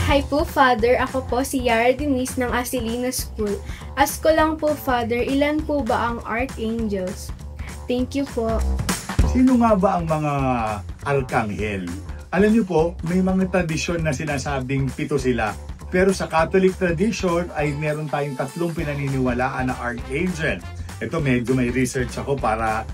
Hi po, Father. Ako po si Yara Denise ng Asilina School. Ask ko lang po, Father, ilan po ba ang archangels? Thank you po. Sino nga ba ang mga arkanghel? Alam niyo po, may mga tradisyon na sinasabing 7 sila. Pero sa Catholic tradition ay meron tayong 3 pinaniniwalaan na archangel. Ito medyo may research ako para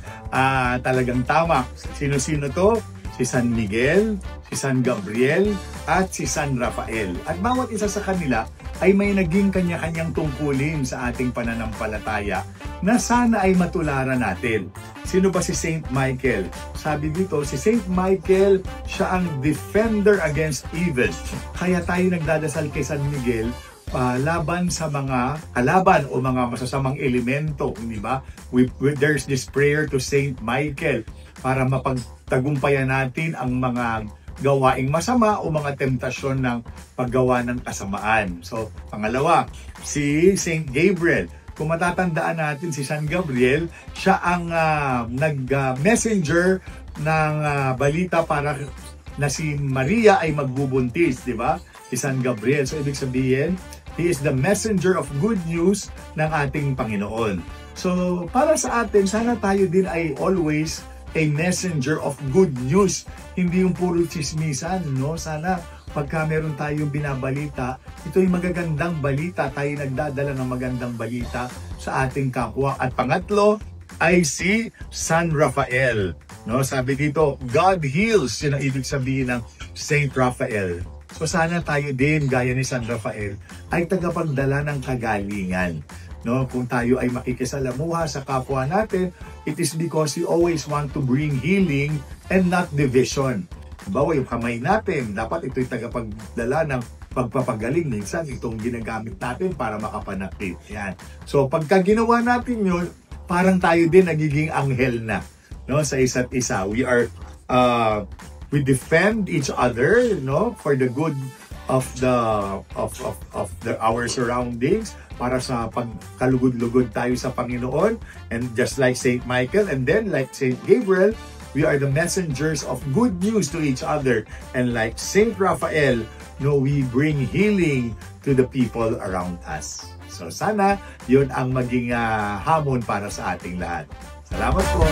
talagang tama. Sino-sino to? Si San Miguel, si San Gabriel, at si San Rafael. At bawat isa sa kanila ay may naging kanya-kanyang tungkulin sa ating pananampalataya na sana ay matularan natin. Sino ba si Saint Michael? Sabi dito, si Saint Michael, siya ang defender against evil. Kaya tayo nagdadasal kay San Miguel laban sa mga kalaban o mga masasamang elemento, di ba? There's this prayer to Saint Michael para mapagtagumpayan natin ang mga gawaing masama o mga tentasyon ng paggawa ng kasamaan. So, pangalawa, si Saint Gabriel. Kung matatandaan natin si San Gabriel, siya ang nag-messenger ng balita para na si Maria ay magbubuntis, di ba? Si San Gabriel. So, ibig sabihin, he is the messenger of good news ng ating Panginoon. So, para sa atin, sana tayo din ay always a messenger of good news. Hindi yung puro chismisan, no? Sana pagka meron tayong binabalita, ito yung magagandang balita, tayo nagdadala ng magandang balita sa ating kapwa. At pangatlo ay si San Rafael. No? Sabi dito, God heals, yun ang ibig sabihin ng Saint Raphael. So sana tayo din, gaya ni San Rafael, ay tagapagdala ng kagalingan. No, kung tayo ay makikisalamuha sa kapwa natin, it is because we always want to bring healing and not division. Bawa yung kamay natin, dapat ito'y tagapagdala ng pagpapagaling. Minsan itong ginagamit natin para makapanakit. Yan. So pagka ginawa natin yun, parang tayo din nagiging anghel na, no, sa isa't isa. We defend each other, no, for the good of our surroundings, para sa pagkalugod-lugod tayo sa Panginoon. And just like Saint Michael and then like Saint Gabriel, we are the messengers of good news to each other. And like Saint Raphael, no, we bring healing to the people around us. So sana yun ang maging hamon para sa ating lahat. Salamat po!